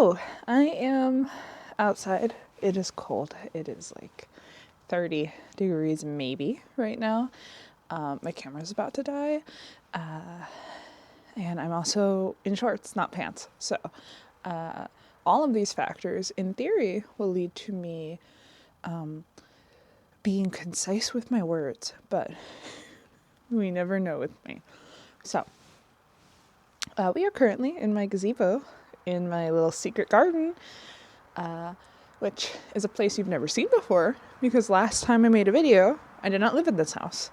So, I am outside. It is cold. It is like 30 degrees maybe right now. My camera's about to die. And I'm also in shorts, not pants. So, all of these factors, in theory, will lead to me being concise with my words, but we never know with me. So, we are currently in my gazebo in my little secret garden, which is a place you've never seen before because last time I made a video, I did not live in this house.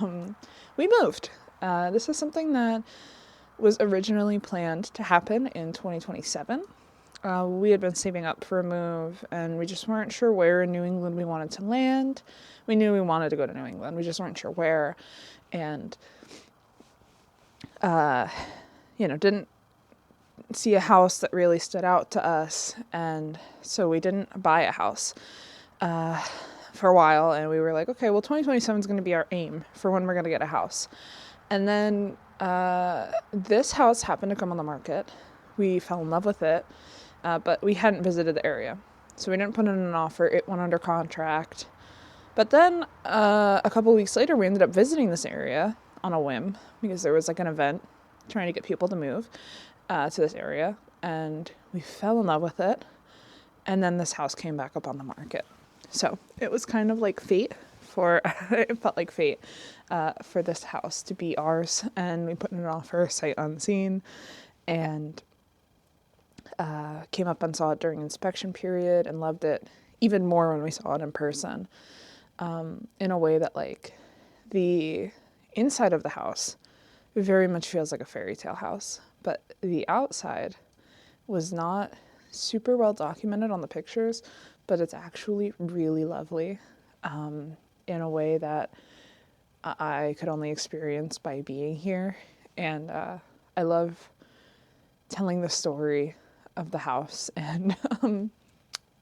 We moved. This is something that was originally planned to happen in 2027. We had been saving up for a move and we just weren't sure where in New England we wanted to land. We knew we wanted to go to New England. We just weren't sure where. And, didn't see a house that really stood out to us. And so we didn't buy a house for a while. And we were like, okay, well, 2027 is going to be our aim for when we're going to get a house. And then this house happened to come on the market. We fell in love with it. But we hadn't visited the area. So we didn't put in an offer. It went under contract. But then a couple weeks later, we ended up visiting this area on a whim because there was like an event trying to get people to move to this area. And we fell in love with it. And then this house came back up on the market. So it was kind of like fate it felt like fate for this house to be ours. And we put in an offer sight unseen. And came up and saw it during inspection period and loved it even more when we saw it in person, in a way that like the inside of the house very much feels like a fairy tale house, but the outside was not super well documented on the pictures, but it's actually really lovely in a way that I could only experience by being here. And I love telling the story of the house and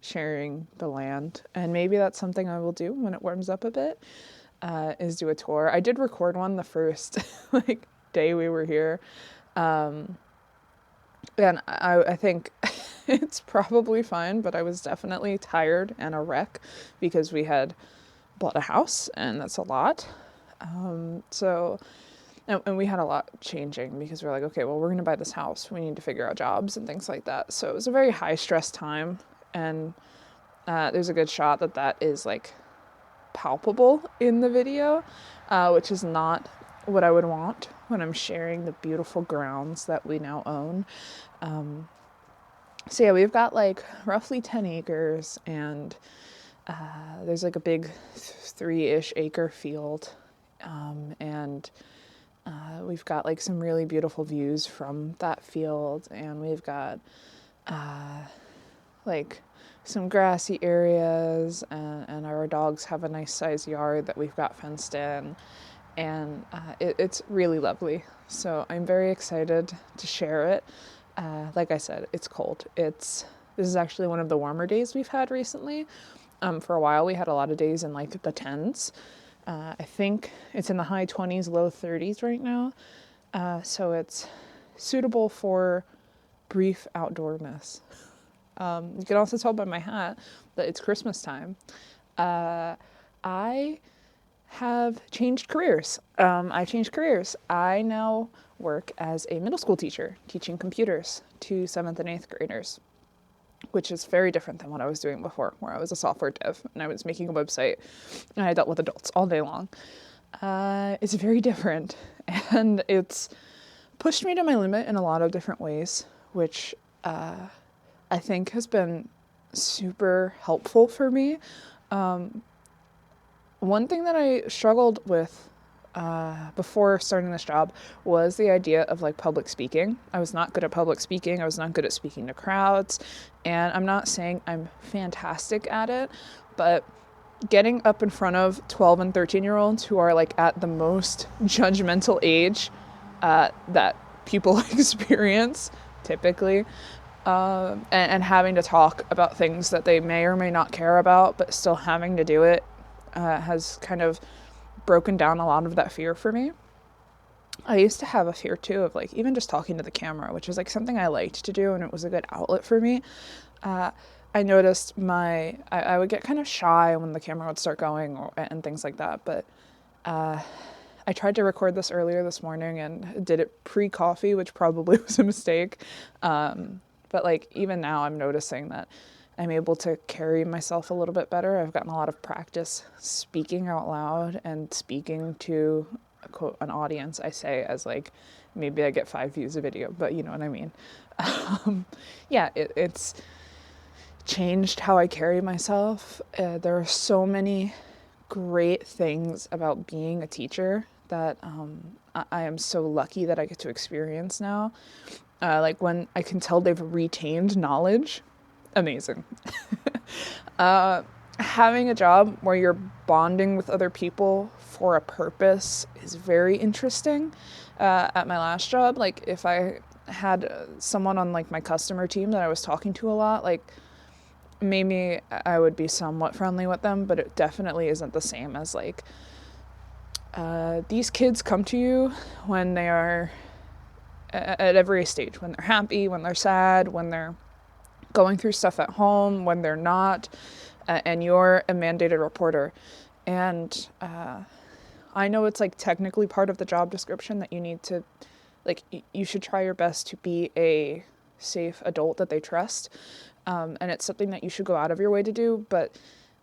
sharing the land. And maybe that's something I will do when it warms up a bit, is do a tour. I did record one the first day we were here. And I think it's probably fine, but I was definitely tired and a wreck because we had bought a house and that's a lot. And we had a lot changing because we're like, okay, well, we're going to buy this house. We need to figure out jobs and things like that. So it was a very high stress time. And there's a good shot that is like palpable in the video, which is not what I would want when I'm sharing the beautiful grounds that we now own. So yeah, we've got like roughly 10 acres and there's like a big 3-ish acre field. And we've got like some really beautiful views from that field, and we've got like some grassy areas, and our dogs have a nice sized yard that we've got fenced in, and it's really lovely. So I'm very excited to share it. Like I said, it's cold. This is actually one of the warmer days we've had recently. For a while we had a lot of days in like the 10s. I think it's in the high 20s, low 30s right now. So it's suitable for brief outdoorness. You can also tell by my hat that it's Christmas time. I have changed careers. I now work as a middle school teacher, teaching computers to 7th and 8th graders, which is very different than what I was doing before, where I was a software dev and I was making a website and I dealt with adults all day long. It's very different, and it's pushed me to my limit in a lot of different ways, which I think has been super helpful for me. One thing that I struggled with before starting this job was the idea of like public speaking. I was not good at public speaking. I was not good at speaking to crowds. And I'm not saying I'm fantastic at it, but getting up in front of 12 and 13-year-olds who are like at the most judgmental age that people experience typically, and having to talk about things that they may or may not care about, but still having to do it has kind of broken down a lot of that fear for me. I used to have a fear too of like even just talking to the camera, which is like something I liked to do and it was a good outlet for me. Uh, I noticed I would get kind of shy when the camera would start going and things like that. But I tried to record this earlier this morning and did it pre-coffee, which probably was a mistake. But like even now I'm noticing that I'm able to carry myself a little bit better. I've gotten a lot of practice speaking out loud and speaking to an audience, I say, as like maybe I get 5 views a video, but you know what I mean. Yeah, it's changed how I carry myself. There are so many great things about being a teacher that I am so lucky that I get to experience now. Like when I can tell they've retained knowledge, amazing. Having a job where you're bonding with other people for a purpose is very interesting. At my last job, like if I had someone on like my customer team that I was talking to a lot, like maybe I would be somewhat friendly with them, but it definitely isn't the same as like these kids come to you when they are at every stage, when they're happy, when they're sad, when they're going through stuff at home, when they're not, and you're a mandated reporter. And I know it's like technically part of the job description that you need to, like, you should try your best to be a safe adult that they trust. And it's something that you should go out of your way to do. But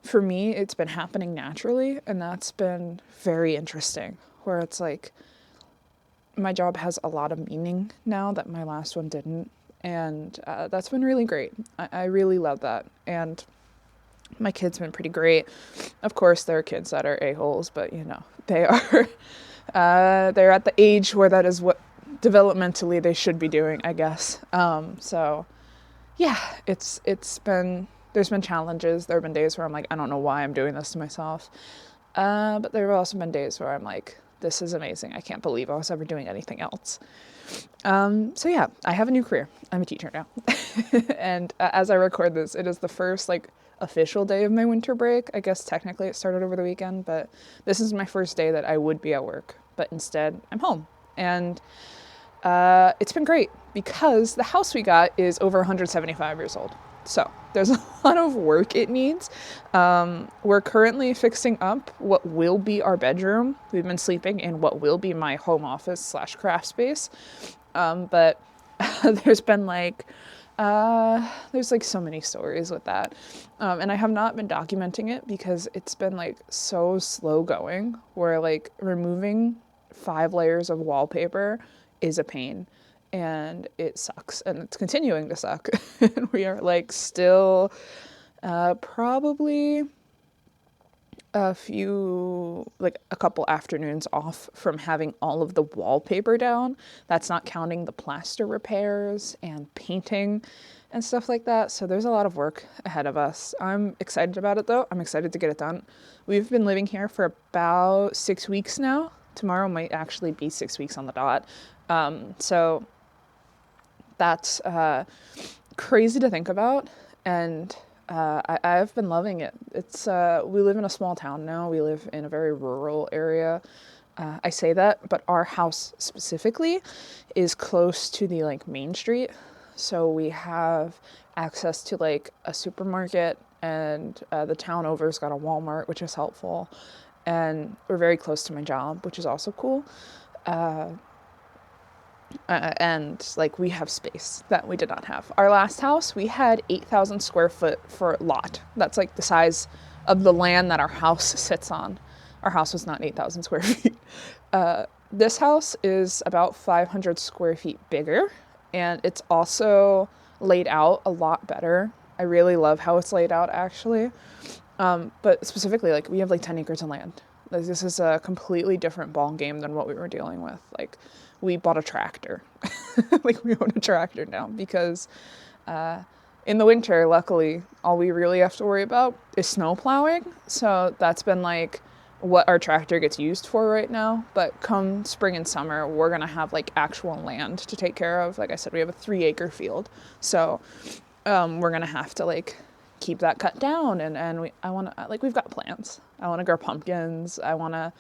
for me, it's been happening naturally, and that's been very interesting, where it's like my job has a lot of meaning now that my last one didn't. And that's been really great. I really love that. And my kids been pretty great. Of course, there are kids that are a-holes, but you know, they are, they're at the age where that is what developmentally they should be doing, I guess. So yeah, it's been, there's been challenges. There have been days where I'm like, I don't know why I'm doing this to myself. But there have also been days where I'm like, this is amazing. I can't believe I was ever doing anything else. So yeah, I have a new career. I'm a teacher now. And as I record this, it is the first like official day of my winter break. I guess technically it started over the weekend, but this is my first day that I would be at work, but instead I'm home. And it's been great because the house we got is over 175 years old. So there's a lot of work it needs. We're currently fixing up what will be our bedroom. We've been sleeping in what will be my home office / craft space. But there's been like, there's like so many stories with that. And I have not been documenting it because it's been like so slow going, where like removing 5 layers of wallpaper is a pain. And it sucks, and it's continuing to suck. And we are like still probably a couple afternoons off from having all of the wallpaper down. That's not counting the plaster repairs and painting and stuff like that. So there's a lot of work ahead of us. I'm excited about it though. I'm excited to get it done. We've been living here for about 6 weeks now. Tomorrow might actually be 6 weeks on the dot. So that's crazy to think about, and I've been loving it. It's we live in a small town now. We live in a very rural area. I say that, but our house specifically is close to the like main street, so we have access to like a supermarket, and the town over's got a Walmart, which is helpful, and we're very close to my job, which is also cool. And like we have space that we did not have. Our last house, we had 8,000 square foot for lot. That's like the size of the land that our house sits on. Our house was not 8,000 square feet. This house is about 500 square feet bigger, and it's also laid out a lot better. I really love how it's laid out, actually. But specifically, like we have like 10 acres of land. Like, this is a completely different ball game than what we were dealing with. Like, we bought a tractor. Like, we own a tractor now because in the winter, luckily, all we really have to worry about is snow plowing. So that's been like what our tractor gets used for right now. But come spring and summer, we're going to have like actual land to take care of. Like I said, we have a 3-acre field. So we're going to have to like keep that cut down. And I want to, like, we've got plans. I want to grow pumpkins. I want to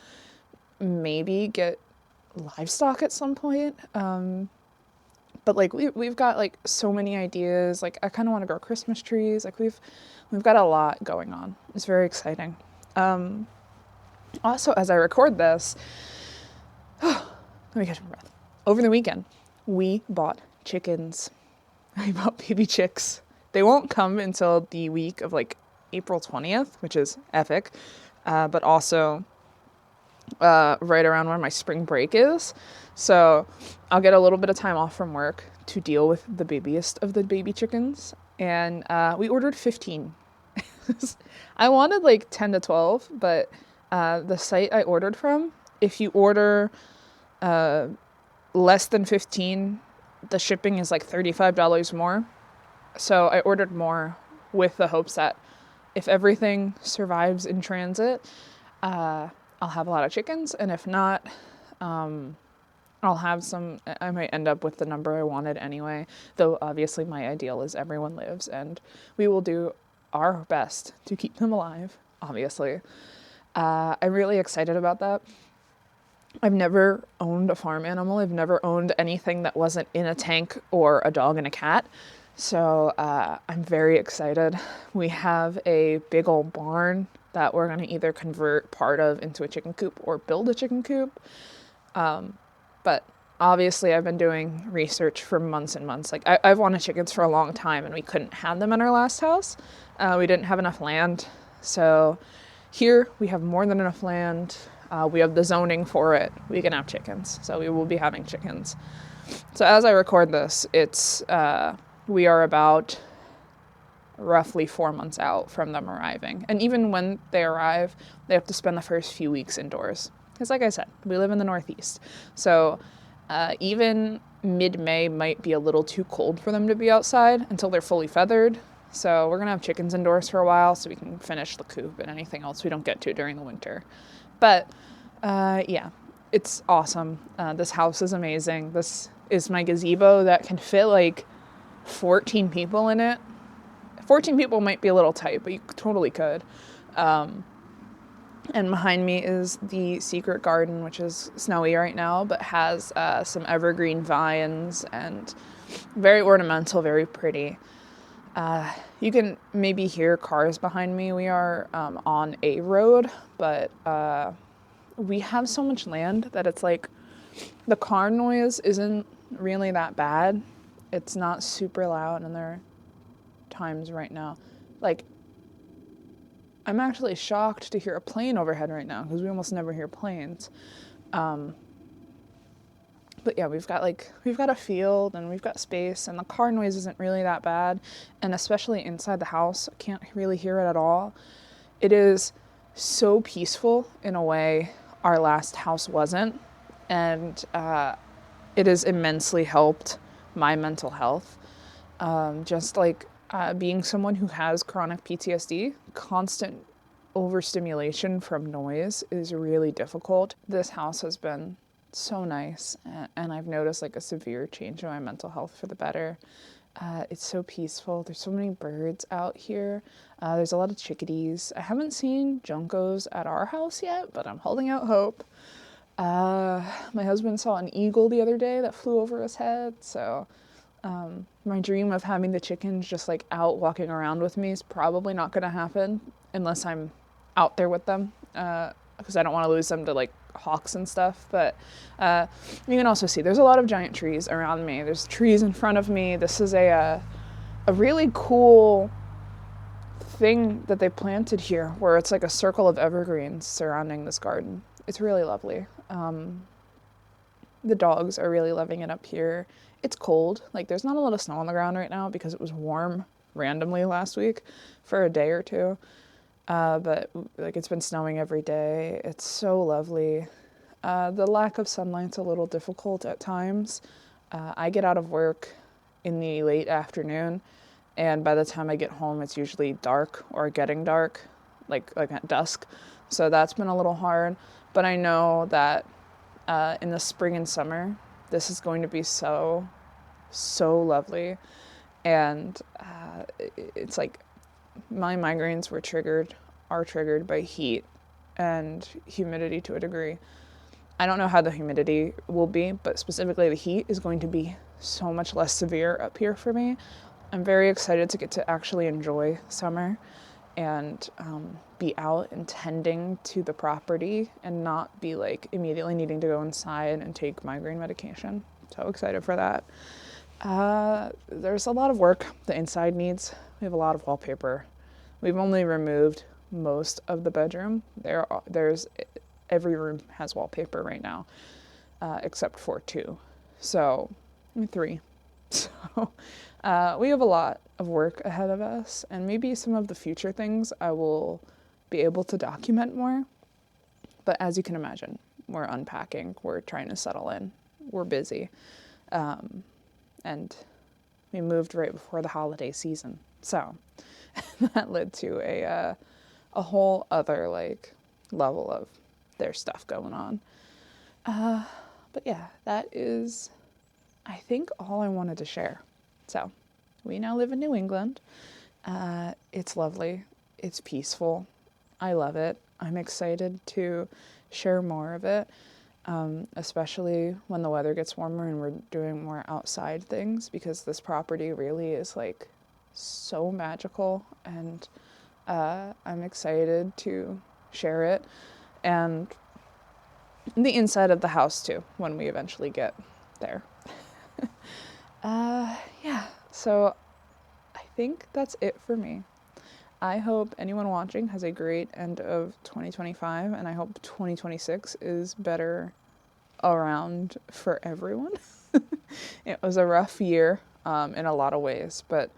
maybe get livestock at some point. But like we've got like so many ideas. Like I kind of want to grow Christmas trees. Like we've got a lot going on. It's very exciting. Also, as I record this, let me catch my breath. Over the weekend, we bought chickens. I bought baby chicks. They won't come until the week of like April 20th, which is epic. But also right around where my spring break is. So I'll get a little bit of time off from work to deal with the babiest of the baby chickens. And we ordered 15. I wanted like 10 to 12, but the site I ordered from, if you order less than 15, the shipping is like $35 more. So I ordered more with the hopes that if everything survives in transit, I'll have a lot of chickens. And if not, I'll have some. I might end up with the number I wanted anyway, though obviously my ideal is everyone lives, and we will do our best to keep them alive, obviously. I'm really excited about that. I've never owned a farm animal. I've never owned anything that wasn't in a tank or a dog and a cat. So I'm very excited. We have a big old barn that we're going to either convert part of into a chicken coop or build a chicken coop. But obviously I've been doing research for months and months. Like I've wanted chickens for a long time and we couldn't have them in our last house. We didn't have enough land. So here we have more than enough land. We have the zoning for it. We can have chickens. So we will be having chickens. So as I record this, we are about roughly 4 months out from them arriving. And even when they arrive, they have to spend the first few weeks indoors. Because like I said, we live in the Northeast. So even mid-May might be a little too cold for them to be outside until they're fully feathered. So we're going to have chickens indoors for a while so we can finish the coop and anything else we don't get to during the winter. But yeah, it's awesome. This house is amazing. This is my gazebo that can fit like 14 people in it. 14 people might be a little tight, but you totally could. And behind me is the secret garden, which is snowy right now, but has some evergreen vines and very ornamental, very pretty. You can maybe hear cars behind me. We are on a road, but we have so much land that it's like the car noise isn't really that bad. It's not super loud, and there are times right now. Like, I'm actually shocked to hear a plane overhead right now because we almost never hear planes. But yeah, we've got a field and we've got space, and the car noise isn't really that bad. And especially inside the house, I can't really hear it at all. It is so peaceful in a way our last house wasn't. And it has immensely helped my mental health. Just like being someone who has chronic PTSD, constant overstimulation from noise is really difficult. This house has been so nice, and I've noticed like a severe change in my mental health for the better. It's so peaceful. There's so many birds out here. There's a lot of chickadees. I haven't seen juncos at our house yet, but I'm holding out hope. My husband saw an eagle the other day that flew over his head, so my dream of having the chickens just like out walking around with me is probably not going to happen unless I'm out there with them, because I don't want to lose them to like hawks and stuff. But you can also see there's a lot of giant trees around me. There's trees in front of me. This is a really cool thing that they planted here where it's like a circle of evergreens surrounding this garden. It's really lovely. The dogs are really loving it up here. It's cold. Like, there's not a lot of snow on the ground right now because it was warm randomly last week for a day or two. But like, it's been snowing every day. It's so lovely. The lack of sunlight's a little difficult at times. I get out of work in the late afternoon, and by the time I get home, it's usually dark or getting dark, like at dusk. So that's been a little hard. But I know that in the spring and summer, this is going to be so lovely. And it's like my migraines are triggered by heat and humidity to a degree. I don't know how the humidity will be, but specifically the heat is going to be so much less severe up here for me. I'm very excited to get to actually enjoy summer and be out and tending to the property and not be like immediately needing to go inside and take migraine medication. So excited for that. There's a lot of work the inside needs. We have a lot of wallpaper. We've only removed most of the bedroom. There's every room has wallpaper right now, except for 2. So, 3. So, we have a lot of work ahead of us, and maybe some of the future things I will be able to document more. But as you can imagine, we're unpacking, we're trying to settle in, we're busy. And we moved right before the holiday season. So that led to a whole other like level of their stuff going on. But yeah, that is, I think, all I wanted to share. So we now live in New England. It's lovely. It's peaceful. I love it. I'm excited to share more of it, especially when the weather gets warmer and we're doing more outside things, because this property really is like so magical, and I'm excited to share it, and the inside of the house too when we eventually get there. Yeah, so I think that's it for me. I hope anyone watching has a great end of 2025, and I hope 2026 is better around for everyone. It was a rough year in a lot of ways, but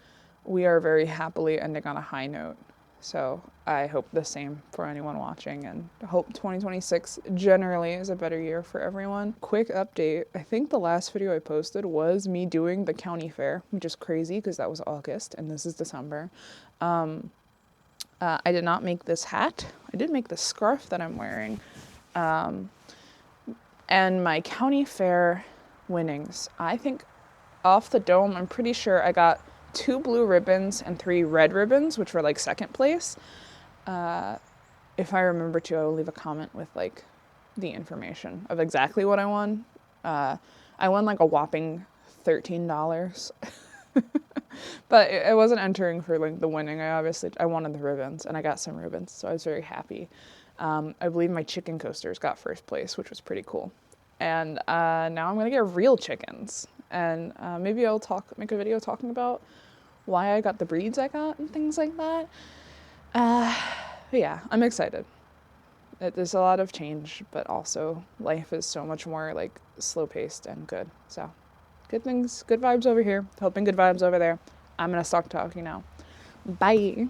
we are very happily ending on a high note. So I hope the same for anyone watching, and hope 2026 generally is a better year for everyone. Quick update, I think the last video I posted was me doing the county fair, which is crazy because that was August and this is December. I did not make this hat. I did make the scarf that I'm wearing. And my county fair winnings, I think off the dome, I'm pretty sure I got 2 blue ribbons and 3 red ribbons, which were like second place. If I remember to, I will leave a comment with like the information of exactly what I won. I won like a whopping $13. But I wasn't entering for like the winning. I wanted the ribbons, and I got some ribbons, so I was very happy. I believe my chicken coasters got first place, which was pretty cool. And now I'm gonna get real chickens, and maybe I'll make a video talking about why I got the breeds I got and things like that. But yeah, I'm excited. There's a lot of change, but also life is so much more like slow paced and good. So good things, good vibes over here. Hoping good vibes over there. I'm gonna stop talking now. Bye.